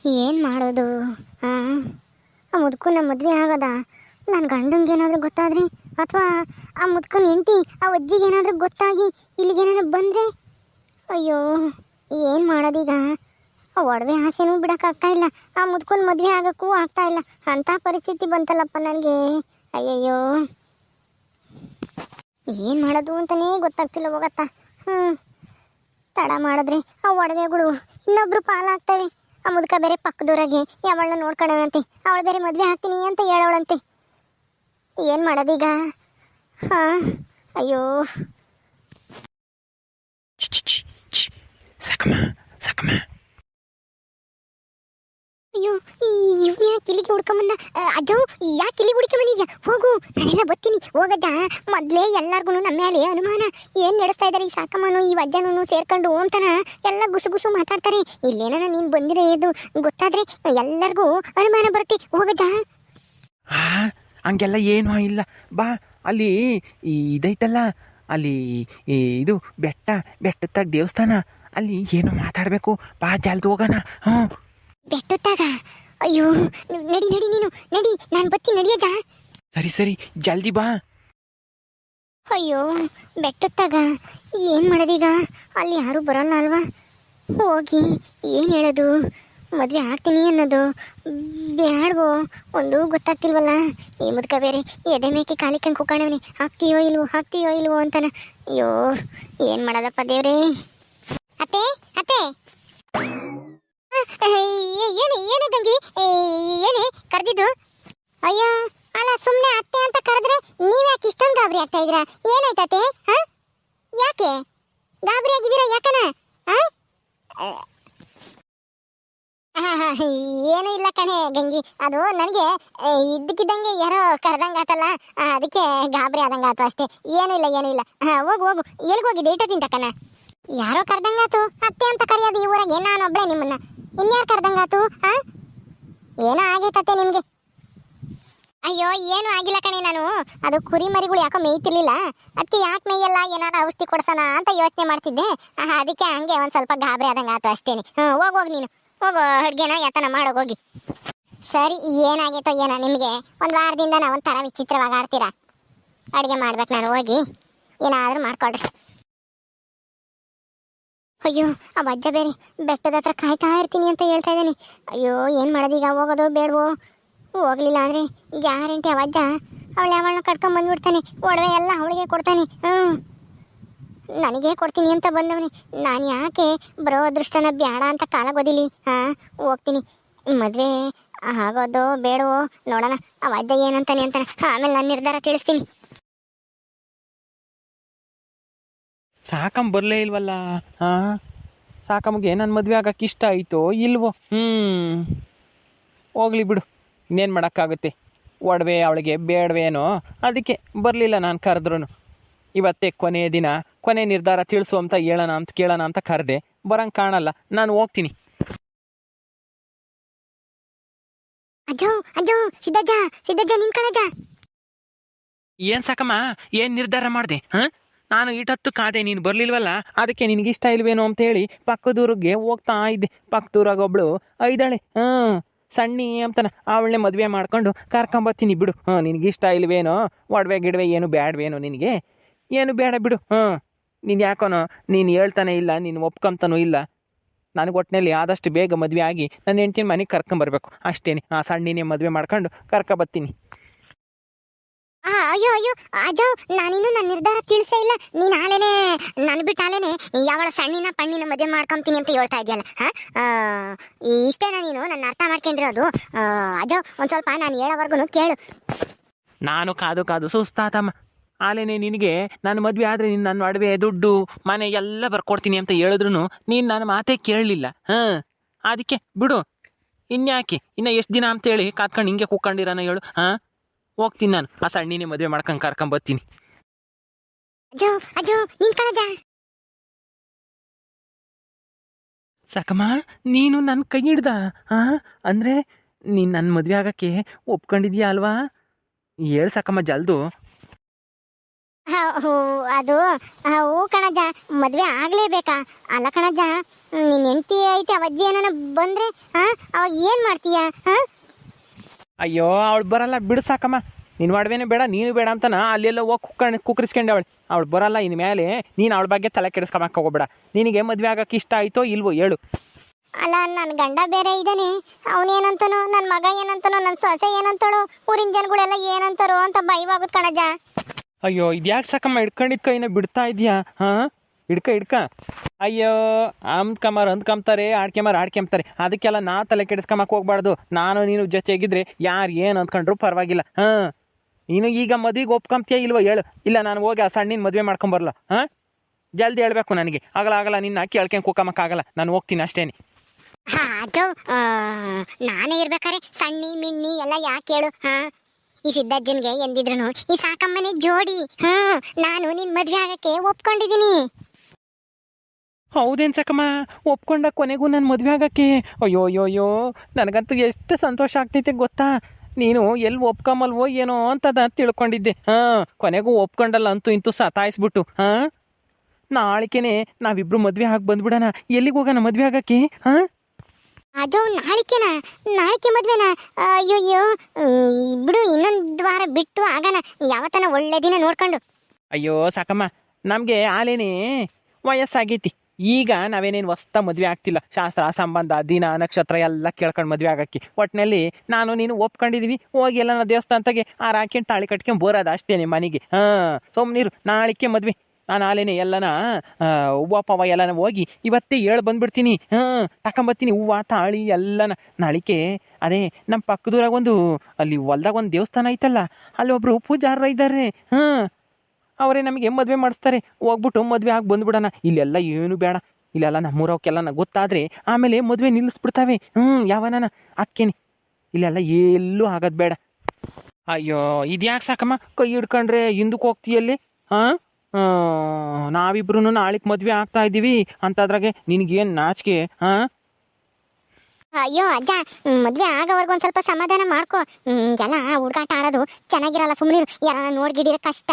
ಏನು ಮಾಡೋದು? ಹಾಂ, ಆ ಮುದುಕನ ಮದುವೆ ಆಗದ ನನ್ನ ಗಂಡಂಗೆ ಏನಾದರೂ ಗೊತ್ತಾದ್ರೆ, ಅಥವಾ ಆ ಮುದುಕನ ಹೆಂಡತಿ ಆ ಅಜ್ಜಿಗೆ ಏನಾದರೂ ಗೊತ್ತಾಗಿ ಇಲ್ಲಿಗೇನಾದ್ರು ಬಂದರೆ, ಅಯ್ಯೋ ಏನು ಮಾಡೋದೀಗ? ಆ ಒಡವೆ ಆಸೆನೂ ಬಿಡೋಕ್ಕಾಗ್ತಾ ಇಲ್ಲ, ಆ ಮುದುಕನ ಮದುವೆ ಆಗೋಕ್ಕೂ ಆಗ್ತಾ ಇಲ್ಲ. ಅಂಥ ಪರಿಸ್ಥಿತಿ ಬಂತಲ್ಲಪ್ಪ ನನಗೆ. ಅಯ್ಯಯ್ಯೋ, ಏನು ಮಾಡೋದು ಅಂತಲೇ ಗೊತ್ತಾಗ್ತಿಲ್ಲ ಹೋಗತ್ತಾ. ತಡ ಮಾಡಿದ್ರೆ ಆ ಒಡವೆಗಳು ಇನ್ನೊಬ್ರು ಪಾಲಾಗ್ತವೆ. ಆ ಮುದುಕ ಬೇರೆ ಪಕ್ಕದೂರಾಗೆ ಯಾವಳನ್ನ ನೋಡ್ಕೊಳ್ಳೋಣಂತೆ, ಅವಳು ಬೇರೆ ಮದುವೆ ಆಗ್ತೀನಿ ಅಂತ ಹೇಳೋಳಂತೆ. ಏನು ಮಾಡೋದೀಗ? ಹಾಂ, ಅಯ್ಯೋ. ಸಾಕಮ್ಮ ಸಾಕಮ್ಮ. ಅಯ್ಯೋ, ಇವ್ನ ಯಾಕೆ ಇಲ್ಲಿಗೆ ಹುಡ್ಕೊಂಬಂದ? ಅಜ್ಜ, ಯಾಕೆ ಇಲ್ಲಿಗೆ ಹುಡ್ಕೊಂಬಂದಿದ್ಯಾ? ಹೋಗು, ನಾನೆಲ್ಲ ಬರ್ತೀನಿ. ಹೋಗಜ್ಜ, ಮೊದಲೇ ಎಲ್ಲರಿಗೂ ನಮ್ಮ ಮೇಲೆ ಅನುಮಾನ. ಏನು ನಡೆಸ್ತಾ ಇದ್ದಾರೆ ಈ ಸಾಕಮ್ಮನು ಈ ಅಜ್ಜನೂ ಸೇರ್ಕೊಂಡು ಅಂತಾನ ಎಲ್ಲ ಗುಸು ಗುಸು ಮಾತಾಡ್ತಾರೆ. ಇಲ್ಲೇನ ನೀನು ಬಂದಿರೋದು ಗೊತ್ತಾದ್ರೆ ಎಲ್ಲರಿಗೂ ಅನುಮಾನ ಬರುತ್ತೆ. ಹೋಗಜ್ಜ. ಹಂಗೆಲ್ಲ ಏನೂ ಇಲ್ಲ, ಬಾ. ಅಲ್ಲಿ ಇದೈತಲ್ಲ, ಅಲ್ಲಿ ಇದು ಬೆಟ್ಟದಾಗ ದೇವಸ್ಥಾನ, ಅಲ್ಲಿ ಏನೋ ಮಾತಾಡಬೇಕು. ಬಾ, ಜಲ್ದಿ ಹೋಗೋಣ. ಬೆಟ್ಟದಾಗ? ಅಯ್ಯೋ, ನಡಿ ನಡಿ, ನೀನು ನಡಿ, ನಾನು ಬರ್ತೀನಿ, ನಡಿಯಜ್ಜ. ಸರಿ ಜಲ್ದಿ ಬಾ. ಅಯ್ಯೋ, ಬೆಟ್ಟದಾಗ ಏನು ಮಾಡೋದೀಗ? ಅಲ್ಲಿ ಯಾರೂ ಬರೋಲ್ಲ ಅಲ್ವಾ? ಹೋಗಿ ಏನು ಹೇಳೋದು? ಮದುವೆ ಆಗ್ತೀನಿ ಅನ್ನೋದು ಬ್ಯಾಡ್ವೋ ಒಂದು ಗೊತ್ತಾಗ್ತಿಲ್ವಲ್ಲ. ಈ ಮುದುಕ ಬೇರೆ ಎದೆ ಮೇಕೆ ಕಾಲಿಕಂಗೆ ಕುಕ್ಕಾಣವನಿ, ಹಾಕ್ತೀಯೋ ಇಲ್ವೋ ಅಂತಾನ. ಅಯ್ಯೋ, ಏನು ಮಾಡೋದಪ್ಪ ದೇವ್ರೇ. ಅತ್ತೆ ಅತ್ತೆ, ಏನೇ ತಂಗಿ, ಏನೇ ಕರೆದಿದ್ದು? ಅಯ್ಯೋ, ಅಲ್ಲ ಸುಮ್ಮನೆ ಅತ್ತೆ ಅಂತ ಕರೆದ್ರೆ ನೀವ್ಯಾಕೆ ಇಷ್ಟೊಂದು ಗಾಬರಿ ಆಗ್ತಾ ಇದ್ದೀರಾ? ಏನಾಯ್ತತೆ? ಹಾಂ, ಯಾಕೆ ಗಾಬರಿ ಆಗಿದ್ದೀರಾ? ಯಾಕನ? ಏನೂ ಇಲ್ಲ ಕಣೆ ಗಂಗಿ, ಅದು ನನಗೆ ಇದ್ದಕ್ಕಿದ್ದಂಗೆ ಯಾರೋ ಕರೆದಂಗಾತಲ್ಲ, ಅದಕ್ಕೆ ಗಾಬರಿ ಆದಂಗಾತು ಅಷ್ಟೇ. ಏನೂ ಇಲ್ಲ. ಹೋಗು ಎಲ್ಲಿಗೆ ಹೋಗಿದ್ದೆ? ಇಟ್ಟದಿಂದ ಕಣ. ಯಾರೋ ಕರೆದಂಗಾತು, ಅತ್ತೆ ಅಂತ ಕರೆಯೋದು ಈ ಊರಾಗೆ ನಾನೊಬ್ಳೆ ನಿಮ್ಮನ್ನ, ಇನ್ಯಾರು ಕರೆದಂಗಾತು? ಏನೋ ಆಗೈತತ್ತೆ ನಿಮಗೆ? ಅಯ್ಯೋ, ಏನೂ ಆಗಿಲ್ಲ ಕಣೆ. ನಾನು ಅದು ಕುರಿ ಮರಿಗಳು ಯಾಕೋ ಮೇಯ್ತಿರ್ಲಿಲ್ಲ, ಅದಕ್ಕೆ ಯಾಕೆ ಮೇಯಲ್ಲ, ಏನಾದ್ರು ಔಷಧಿ ಕೊಡ್ಸೋಣ ಅಂತ ಯೋಚನೆ ಮಾಡ್ತಿದ್ದೆ. ಅದಕ್ಕೆ ಹಂಗೆ ಒಂದು ಸ್ವಲ್ಪ ಗಾಬರಿ ಆದಂಗಾತು ಅಷ್ಟೇನೆ. ಹೋಗು ನೀನು, ಹೋಗು, ಅಡುಗೆನ ಯಾತನ ಮಾಡೋಗೋಗಿ. ಸರಿ, ಏನಾಗೈತೋ ಏನೋ ನಿಮಗೆ? ಒಂದು ವಾರದಿಂದ ನಾವು ಒಂಥರ ವಿಚಿತ್ರವಾಗಿ ಆಡ್ತೀರಾ. ಅಡುಗೆ ಮಾಡ್ಬೇಕು ನಾನು, ಹೋಗಿ ಏನಾದರೂ ಮಾಡ್ಕೊಳ್ರಿ. ಅಯ್ಯೋ, ಆ ಅಜ್ಜ ಬೇರೆ ಬೆಟ್ಟದ ಹತ್ರ ಕಾಯ್ತಾ ಇರ್ತೀನಿ ಅಂತ ಹೇಳ್ತಾ ಇದ್ದಾನೆ. ಅಯ್ಯೋ, ಏನು ಮಾಡೋದೀಗ? ಹೋಗೋದು ಬೇಡವೋ? ಹೋಗ್ಲಿಲ್ಲ ಅಂದರೆ ಗ್ಯಾರಂಟಿ ಆ ಅಜ್ಜ ಅವಳನ್ನ ಕಟ್ಕೊಂಡ್ಬಂದ್ಬಿಡ್ತಾನೆ, ಒಡವೆ ಎಲ್ಲ ಅವಳಿಗೆ ಕೊಡ್ತಾನೆ. ನನಗೇ ಕೊಡ್ತೀನಿ ಅಂತ ಬಂದವನೇ. ನಾನು ಯಾಕೆ ಬರೋ ಅದೃಷ್ಟನ ಬೇಡ ಅಂತ ಕಾಲ ಗೊದಿಲಿ. ಹೋಗ್ತೀನಿ. ಮದುವೆ ಆಗೋದು ಬೇಡವೋ ನೋಡೋಣ, ಆ ಅಜ್ಜ ಏನಂತಾನೆ ಅಂತಾನೆ, ಆಮೇಲೆ ನಾನು ನಿರ್ಧಾರ ತಿಳಿಸ್ತೀನಿ. ಸಾಕಮ್ಮ ಬರಲೇ ಇಲ್ವಲ್ಲ? ಸಾಕಮ್ಮಗೆ ನನ್ನ ಮದುವೆ ಆಗಕ್ಕೆ ಇಷ್ಟ ಆಯಿತೋ ಇಲ್ವೋ? ಹೋಗ್ಲಿ ಬಿಡು, ಇನ್ನೇನು ಮಾಡೋಕ್ಕಾಗುತ್ತೆ. ಒಡವೆ ಅವಳಿಗೆ ಬೇಡವೇನೋ, ಅದಕ್ಕೆ ಬರಲಿಲ್ಲ ನಾನು ಕರೆದ್ರೂ. ಇವತ್ತೇ ಕೊನೆಯ ದಿನ, ಕೊನೆ ನಿರ್ಧಾರ ತಿಳಿಸು ಅಂತ ಕೇಳೋಣ ಅಂತ ಕರೆದೆ. ಬರಂಗೆ ಕಾಣಲ್ಲ, ನಾನು ಹೋಗ್ತೀನಿ. ಅಜ್ಜೋ, ಸಿದ್ದಜ್ಜ ನಿನ್ ಕಣಜ್ಜ. ಏನು ಸಾಕಮ್ಮ, ಏನು ನಿರ್ಧಾರ ಮಾಡಿದೆ? ನಾನು ಇಟ್ಟತ್ತು ಕಾದೆ, ನೀನು ಬರಲಿಲ್ವಲ್ಲ, ಅದಕ್ಕೆ ನಿನಗಿಷ್ಟ ಇಲ್ವೇನೋ ಅಂತೇಳಿ ಪಕ್ಕದೂರಿಗೆ ಹೋಗ್ತಾ ಇದ್ದೆ. ಪಕ್ಕದೂರಾಗ ಒಬ್ಳು ಇದ್ದಾಳೆ, ಸಣ್ಣಿ ಅಂತಾನೆ, ಅವಳನ್ನೇ ಮದುವೆ ಮಾಡ್ಕೊಂಡು ಕರ್ಕೊಂಬತ್ತೀನಿ ಬಿಡು. ನಿನಗಿಷ್ಟ ಇಲ್ವೇನೋ, ಒಡವೆ ಗಿಡವೆ ಏನು ಬೇಡವೇನೋ ನಿನಗೆ? ಏನು ಬೇಡ ಬಿಡು. ನೀನು ಯಾಕೋನೋ ನೀನು ಹೇಳ್ತಾನೆ ಇಲ್ಲ, ನೀನು ಒಪ್ಕೊಂತಾನೂ ಇಲ್ಲ. ನನಗೆ ಒಟ್ಟಿನಲ್ಲಿ ಆದಷ್ಟು ಬೇಗ ಮದುವೆ ಆಗಿ ನನ್ನ ಹೆಂಡ್ತಿನ ಮನೆಗೆ ಕರ್ಕೊಂಬರ್ಬೇಕು ಅಷ್ಟೇನೆ. ಆ ಸಣ್ಣಿನೇ ಮದುವೆ ಮಾಡ್ಕೊಂಡು ಕರ್ಕೊಬತ್ತೀನಿ. ಅಯ್ಯೋ ಅಜ್ಜ, ನಾನಿನ್ನು ನನ್ನ ನಿರ್ಧಾರ ತಿಳಿಸೇ ಇಲ್ಲ. ನೀನು ಆಲೇನೆ ನನ್ನ ಬಿಟ್ಟು ಆಲೇನೆ ಯಾವಳ ಸಣ್ಣಿನ ಪಣ್ಣಿನ ಮದುವೆ ಮಾಡ್ಕೊಂತೀನಿ ಅಂತ ಹೇಳ್ತಾ ಇದೆಯಲ್ಲ. ಇಷ್ಟೇನ ನೀನು ನನ್ನ ಅರ್ಥ ಮಾಡ್ಕೊಂಡಿರೋದು? ಅಜ್ಜ, ಒಂದು ಸ್ವಲ್ಪ ನಾನು ಹೇಳೋವರೆಗೂ ಕೇಳು. ನಾನು ಕಾದು ಸುಸ್ತಾತಮ್ಮ. ಆಲೇನೆ ನಿನಗೆ ನನ್ನ ಮದುವೆ ಆದರೆ ನೀನು ನನ್ನ ಒಡವೆ ದುಡ್ಡು ಮನೆ ಎಲ್ಲ ಬರ್ಕೊಡ್ತೀನಿ ಅಂತ ಹೇಳಿದ್ರು ನೀನು ನನ್ನ ಮಾತೇ ಕೇಳಲಿಲ್ಲ. ಅದಕ್ಕೆ ಬಿಡು, ಇನ್ಯಾಕೆ ಇನ್ನು ಎಷ್ಟು ದಿನ ಅಂತೇಳಿ ಕಾತ್ಕೊಂಡು ಹಿಂಗೆ ಕೂತ್ಕೊಂಡಿರೋಣ ಹೇಳು. ಹೋಗ್ತೀನಿ ನಾನು, ಆ ಸಣ್ಣಿನೇ ಮದುವೆ ಮಾಡ್ಕೊಂಡು ಕರ್ಕೊಂಬರ್ತೀನಿ. ಸಾಕಮ್ಮ, ನೀನು ನನ್ನ ಕೈ ಹಿಡ್ದ? ಅಂದರೆ ನೀನು ನನ್ನ ಮದುವೆ ಆಗೋಕ್ಕೆ ಒಪ್ಕೊಂಡಿದ್ಯಾ ಅಲ್ವಾ? ಹೇಳು ಸಾಕಮ್ಮ ಜಲ್ದು. ಅದು ಹೂ ಕಣಜ್ಜ, ಮದ್ವೆ ಆಗ್ಲೇಬೇಕಾ? ಅಲ್ಲ ಕಣಜ್ಜ, ನಿನ್ ಹೆಂಡತಿ ಐತೆ ಅವಜ್ಜಿ ಏನಾನ ಬಂದ್ರೆ ಅವಾಗ ಏನ್ ಮಾಡ್ತೀಯ? ಅಯ್ಯೋ ಅವಳು ಬರಲ್ಲ ಬಿಡು ಸಾಕಮ್ಮ. ನೀನು ಮಾಡುವೇನೆ ಬೇಡ ನೀನು ಬೇಡ ಅಂತನ ಅಲ್ಲೆಲ್ಲ ಹೋಗಿ ಕುಕ್ಕರಿಸ್ಕೊಂಡೆ ಅವಳು ಬರಲ್ಲ. ಇನ್ನು ಮೇಲೆ ನೀನು ಅವಳ ಬಗ್ಗೆ ತಲೆ ಕೆಡಿಸ್ಕೊಂಬಕ್ಕೆ ಹೋಗ್ಬೇಡ. ನಿನಗೆ ಮದುವೆ ಆಗಕ್ಕೆ ಇಷ್ಟ ಆಯಿತೋ ಇಲ್ವೋ ಹೇಳು. ಅಲ್ಲ, ನನ್ನ ಗಂಡ ಬೇರೆ ಇದ್ದಾನೆ, ಅವನೇನಂತನೋ, ನನ್ನ ಮಗ ಏನಂತನೋ, ನನ್ನ ಸೊಸೆ ಏನಂತಾಳೋ, ಊರಿನ ಜನಗಳೆಲ್ಲ ಏನಂತಾರೋ ಅಂತ ಭಯವಾಗುತ್ತೆ ಕಣಜ್ಜ. ಅಯ್ಯೋ ಇದ್ಯಾಕೆ ಸಾಕಮ್ಮ ಹಿಡ್ಕೊಂಡಿದ್ದ ಕೈನ ಬಿಡ್ತಾ ಇದೆಯಾ? ಹಾಂ ಹಿಡ್ಕ. ಅಯ್ಯೋ ಅಂದ್ಕೊಂತಾರೆ, ಆಡ್ಕೊಂತಾರೆ. ಅದಕ್ಕೆಲ್ಲ ನಾ ತಲೆ ಕೆಡಿಸ್ಕೊಂಬಕ್ಕೆ ಹೋಗ್ಬಾರ್ದು. ನಾನು ನೀನು ಜೊತೆಗಿದ್ರೆ ಯಾರು ಏನು ಅಂದ್ಕೊಂಡ್ರು ಪರವಾಗಿಲ್ಲ. ಹಾಂ ನೀನು ಈಗ ಮದುವೆಗೆ ಒಪ್ಕೊಂತೀಯ ಇಲ್ವೋ ಹೇಳು. ಇಲ್ಲ ನಾನು ಹೋಗಿ ಆ ಸಣ್ಣಿನ ಮದುವೆ ಮಾಡ್ಕೊಂಬರಲ್ಲ. ಹಾಂ ಜಲ್ದಿ ಹೇಳ್ಬೇಕು ನನಗೆ. ಆಗಲ್ಲ ನಿನ್ನ ಕೇಳ್ಕೊಂಡು ಕೂಕಮಕ್ಕಾಗಲ್ಲ, ನಾನು ಹೋಗ್ತೀನಿ ಅಷ್ಟೇನೆ. ಅದು ನಾನೇ ಇರ್ಬೇಕಾರೆ ಸಣ್ಣಿ ಮಿಣ್ಣಿ ಎಲ್ಲ ಯಾಕೆ ಹೇಳು? ಈ ಸಿದ್ದಜ್ಜನ್ಗೆ ಎಂದಿದ್ರು ಈ ಸಾಕಮ್ಮನೆ ಜೋಡಿ. ನಾನು ನಿನ್ ಮದ್ವೆ ಆಗಕ್ಕೆ ಒಪ್ಕೊಂಡಿದ್ದೀನಿ. ಹೌದೇನು ಸಾಕಮ್ಮ, ಒಪ್ಕೊಂಡ ಕೊನೆಗೂ ನಾನು ಮದುವೆ ಆಗಕ್ಕೆ? ಅಯ್ಯೋ ನನಗಂತೂ ಎಷ್ಟು ಸಂತೋಷ ಆಗ್ತೈತೆ ಗೊತ್ತಾ. ನೀನು ಎಲ್ಲಿ ಒಪ್ಕೊಂಬಲ್ವೋ ಏನೋ ಅಂತದ ತಿಳ್ಕೊಂಡಿದ್ದೆ. ಕೊನೆಗೂ ಒಪ್ಕೊಂಡಲ್ಲ ಅಂತೂ ಇಂತೂ ಸತಾಯಿಸ್ಬಿಟ್ಟು. ನಾಳಿಕೆನೆ ನಾವಿಬ್ರು ಮದ್ವೆ ಆಗಿ ಬಂದ್ಬಿಡೋಣ. ಎಲ್ಲಿಗೆ ಹೋಗೋಣ ಮದ್ವೆ ಆಗಕ್ಕೆ? ಅದು ನಾಳಿಕೆ ಮದ್ವೆನಾ? ಅಯ್ಯೋ ಬಿಡು, ಇನ್ನೊಂದು ವಾರ ಬಿಟ್ಟು ಆಗೋಣ, ಯಾವತ್ತನ ಒಳ್ಳೆ ದಿನ ನೋಡ್ಕೊಂಡು. ಅಯ್ಯೋ ಸಾಕಮ್ಮ, ನಮಗೆ ಆಲೇನೆ ವಯಸ್ಸಾಗೈತಿ. ಈಗ ನಾವೇನೇನು ಹೊಸ್ತ ಮದುವೆ ಆಗ್ತಿಲ್ಲ. ಶಾಸ್ತ್ರ ಸಂಬಂಧ ದಿನ ನಕ್ಷತ್ರ ಎಲ್ಲ ಕೇಳ್ಕೊಂಡು ಮದುವೆ ಆಗಕ್ಕೆ. ಒಟ್ಟಿನಲ್ಲಿ ನಾನು ನೀನು ಒಪ್ಕೊಂಡಿದೀವಿ. ಹೋಗಿ ಎಲ್ಲ ದೇವಸ್ಥಾನದಾಗೆ ಹಾಕ್ಕೊಂಡು ತಾಳಿ ಕಟ್ಕೊಂಡು ಬರೋದು ಅಷ್ಟೇನೆ ಮನೆಗೆ. ಸುಮ್ಮನಿರು, ನಾಳಿಕೆ ಮದ್ವೆ. ನಾನು ಆಲೇನೆ ಎಲ್ಲನ ಹೂವು ಪವ ಎಲ್ಲನ ಹೋಗಿ ಇವತ್ತೇ ಬಂದ್ಬಿಡ್ತೀನಿ. ತಗೊಂಬರ್ತೀನಿ ಹೂವು ತಾಳಿ ಎಲ್ಲನ. ನಾಳಿಕೆ ಅದೇ ನಮ್ಮ ಪಕ್ಕದೂರಾಗ ಅಲ್ಲಿ ಹೊಲ್ದಾಗ ಒಂದು ದೇವಸ್ಥಾನ ಐತಲ್ಲ, ಅಲ್ಲಿ ಒಬ್ಬರು ಪೂಜಾರರ ಇದ್ದಾರೆ. ಅವರೇ ನಮಗೆ ಮದುವೆ ಮಾಡಿಸ್ತಾರೆ. ಹೋಗ್ಬಿಟ್ಟು ಮದುವೆ ಆಗಿ ಬಂದ್ಬಿಡೋಣ. ಇಲ್ಲೆಲ್ಲ ಏನು ಬೇಡ. ಇಲ್ಲೆಲ್ಲ ನಮ್ಮೂರವಕ್ಕೆಲ್ಲ ಗೊತ್ತಾದರೆ ಆಮೇಲೆ ಮದುವೆ ನಿಲ್ಲಿಸ್ಬಿಡ್ತಾವೆ. ಯಾವನ ಅಕ್ಕೇನೆ. ಇಲ್ಲೆಲ್ಲ ಎಲ್ಲೂ ಆಗೋದು ಬೇಡ. ಅಯ್ಯೋ ಇದ್ಯಾಕೆ ಸಾಕಮ್ಮ ಕೈ ಹಿಡ್ಕೊಂಡ್ರೆ ಹಿಂದಕ್ಕೆ ಹೋಗ್ತೀಯಲ್ಲಿ? ನಾವಿಬ್ರು ನಾಳೆಗೆ ಮದುವೆ ಆಗ್ತಾ ಇದ್ದೀವಿ ಅಂತದ್ರಾಗೆ ನಿನಗೇನು ನಾಚಿಕೆ? ಅಯ್ಯೋ ಅಜ್ಜ, ಮದ್ವೆ ಆಗೋವರೆಗೂ ಒಂದ್ ಸ್ವಲ್ಪ ಸಮಾಧಾನ ಮಾಡ್ಕೊ. ಎಲ್ಲ ಹುಡುಗಾಟ ಆಡೋದು ಚೆನ್ನಾಗಿರಲ್ಲ, ಸುಮ್ಮನಿರು. ಯಾರ ನೋಡ್ಗಿಡಿರ ಕಷ್ಟ.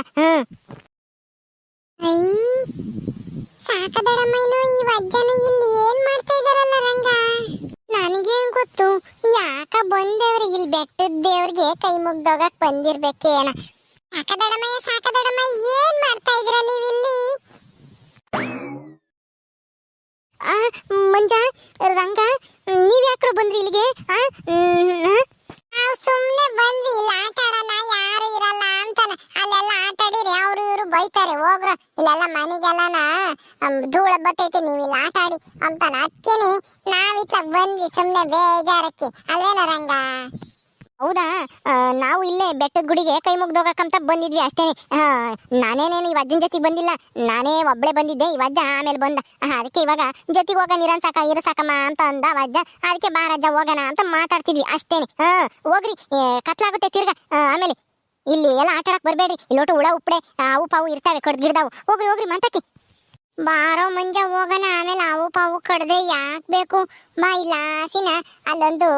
ಸಾಕದಡಮ್ಮ, ಈ ಅಜ್ಜನ ಇಲ್ಲಿ ಏನ್ ಮಾಡ್ತಾ ಇದಾರಲ್ಲ ರಂಗ? ನನಗೇನ್ ಗೊತ್ತು, ಯಾಕ ಬಂದೇವ್ರಿ ಇಲ್ಲಿ? ಬೆಟ್ಟದ ದೇವ್ರಿಗೆ ಕೈ ಮುಗ್ದೋಗಕ್ ಬಂದಿರ್ಬೇಕೇನ? ಸಾಕದಡಮ್ಮ ಏನ್ ಮಾಡ್ತಾ ಇದ್ರ ನೀವಿಲ್ಲಿ? ಮಂಜ, ರಂಗ, ನೀವ್ ಯಾಕ್ರು ಬಂದ್ರಿ ಇಲ್ಲಿಗೆ? ಸುಮ್ನೆ ಬಂದ್ವಿ, ಇಲ್ಲಿ ಆಟ ಆಡೋಣ, ಯಾರು ಇರಲ್ಲ ಅಂತಾನ. ಅಲ್ಲೆಲ್ಲ ಆಟ ಆಡಿರಿ, ಅವ್ರು ಇವ್ರು ಬೈತಾರೆ, ಹೋಗ್ರ. ಇಲ್ಲೆಲ್ಲ ಮನೆಗೆಲ್ಲನ ಧೂಳ ಬತ್ತೈತೆ, ನೀವು ಇಲ್ಲಿ ಆಟ ಆಡಿ ಅಂತಾನ. ಅದಕ್ಕೇನೆ ನಾವಿತ್ತ ಬಂದ್ವಿ ಸುಮ್ನೆ ಬೇಜಾರಕ್ಕೆ, ಅಲ್ವೇನ ರಂಗ? ಹೌದಾ, ನಾವು ಇಲ್ಲೇ ಬೆಟ್ಟದ ಗುಡಿಗೆ ಕೈ ಮುಗ್ದೋಗಕ್ಕಂತ ಬಂದಿದ್ವಿ ಅಷ್ಟೇನೆ. ನಾನೇನೇನು ಈ ಅಜ್ಜನ ಜೊತೆಗೆ ಬಂದಿಲ್ಲ, ನಾನೇ ಒಬ್ಳೆ ಬಂದಿದ್ದೆ. ಈ ಅಜ್ಜ ಆಮೇಲೆ ಬಂದ. ಅದಕ್ಕೆ ಇವಾಗ ಜೊತೆಗೆ ಹೋಗೋಣ ಇರು ಸಾಕಮ್ಮ ಅಂತ ಅಂದ ಅಜ್ಜ. ಅದಕ್ಕೆ ಬಾರಜ್ಜ ಹೋಗೋಣ ಅಂತ ಮಾತಾಡ್ತಿದ್ವಿ ಅಷ್ಟೇನೆ. ಹೋಗ್ರಿ, ಕತ್ಲಾಗುತ್ತೆ ತಿರ್ಗ. ಆಮೇಲೆ ಇಲ್ಲಿ ಎಲ್ಲ ಆಟ ಆಡಕ್ ಬರ್ಬೇಡ್ರಿ. ಇಲ್ಲೋಟು ಹುಳ ಉಪ್ಪಡೆ ಅವು ಪಾವು ಇರ್ತಾವೆ, ಕಡ್ದು ಗಿಡ್ದಾವು. ಹೋಗ್ರಿ ಮಂತಕ್ಕೆ. ಬಾರೋ ಮಂಜ ಹೋಗೋಣ. ಆಮೇಲೆ ಅವು ಪಾವು ಕಡ್ದೆ ಯಾಕೆ ಬೇಕು? ಬಾ, ಇಲ್ಲ ಆಸಿನ ಅಲ್ಲೊಂದು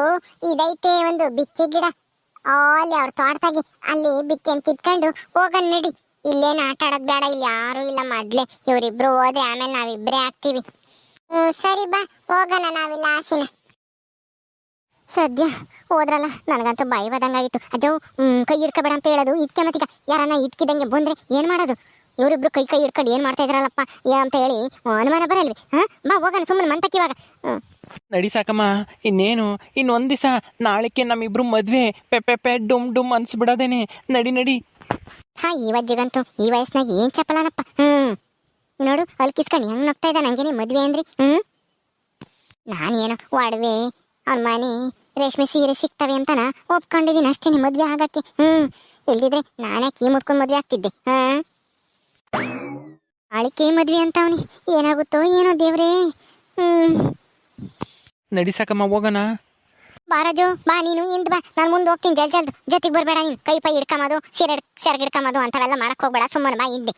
ಇದೈತೆ, ಒಂದು ಬಿಕ್ಕಿ ಗಿಡ. ಅಲ್ಲಿ ಅವ್ರ ತೋಟದಾಗೆ ಅಲ್ಲಿ ಬಿಕ್ಕಿಯನ್ನು ಕಿತ್ಕೊಂಡು ಹೋಗೋಣ ನಡಿ. ಇಲ್ಲೇನು ಆಟ ಆಡೋದು ಬೇಡ, ಇಲ್ಲಿ ಯಾರು ಇಲ್ಲ. ಮೊದ್ಲೆ ಇವರಿಬ್ರು ಹೋದೆ, ಆಮೇಲೆ ನಾವಿಬ್ಬರೇ ಆಗ್ತೀವಿ. ಸರಿ ಬಾ, ಹೋಗೋಣ ನಾವಿಲ್ಲ ಆಸಿನ. ಸದ್ಯ ಹೋದ್ರಲ್ಲ, ನನಗಂತೂ ಭಯವಾದಂಗಾಗಿತ್ತು. ಅಜ್ಜವು ಕೈ ಹಿಡ್ಕೋಬೇಡ ಅಂತ ಹೇಳೋದು ಇದಕ್ಕೆ. ಮತ್ತೀಗ ಯಾರನ್ನ ಇದ್ಕಿದಂಗೆ ಬಂದ್ರೆ ಏನ್ ಮಾಡೋದು? ಇವರಿಬ್ರು ಕೈ ಹಿಡ್ಕೊಂಡು ಏನ್ ಮಾಡ್ತಾ ಇದ್ರಲ್ಲಪ್ಪ ಅಂತ ಹೇಳಿ ಅನುಮಾನ ಬರಲ್ವಿ? ಬಾ ಹೋಗೋಣ ಸುಮ್ಮನೆ ಮಂತಕ್ಕೆ. ಇವಾಗ ನಡಿ ಸಾಕಮ್ಮ, ಇನ್ನೇನು ಇನ್ನೊಂದ್ ದಿವಸ ನಾಳೆಗೆ ನಮ್ಮಿಬ್ರು ಮದ್ವೆ. ಪೆ ಡುಮ್ ಅನ್ಸ್ಬಿಡೋದೇನೆ. ನಡಿ. ಈ ವಜ್ಜಿಗಂತೂ ಈ ವಯಸ್ಸಿನಾಗ ಏನ್ ಚಪ್ಪಲನಪ್ಪ. ನೋಡು, ಅಲ್ಲಿ ಕಿಸ್ಕೊಂಡು ಹೆಂಗ್ ನೋಗ್ತಾ ಇದ್ದ. ನಂಗೇನೆ ಮದ್ವೆ ಅಂದ್ರಿ? ನಾನೇನು ಒಡವೆ, ಅವ್ನ ಮನೆ, ರೇಷ್ಮೆ ಸೀರೆ ಸಿಗ್ತವೆ ಅಂತಾನ ಒಪ್ಕೊಂಡಿದ್ದೀನಿ ಅಷ್ಟೇನೆ ಮದ್ವೆ ಆಗಕ್ಕೆ. ಇಲ್ದಿದ್ರೆ ನಾನೇ ಕೀ ಮುತ್ಕೊಂಡು ಮದ್ವೆ ಆಗ್ತಿದ್ದೆ. ಆಳಿಕೆ ಮದ್ವೆ ಅಂತ ಅವನಿ, ಏನಾಗುತ್ತೋ ಏನೋ ದೇವ್ರೇ. ನಡಿ ಸಾಕಮ್ಮ ಹೋಗೋಣ. ಬಾರಾಜು, ಬಾ ನೀನು ಹಿಂದ್ ಬಾ, ನಾನು ಮುಂದೆ ಹೋಗ್ತೀನಿ. ಜಲ್ದು ಜೊತೆಗೆ ಬರ್ಬೇಡ. ನೀನು ಕೈ ಹಿಡ್ಕೊಂಬದು, ಸೆರಗ್ ಹಿಡ್ಕೊಂಬದು ಅಂತವೆಲ್ಲ ಮಾಡಕ್ ಹೋಗ್ಬೇಡ. ಸುಮ್ಮನೆ ಬಾ ಹಿಂದೆ.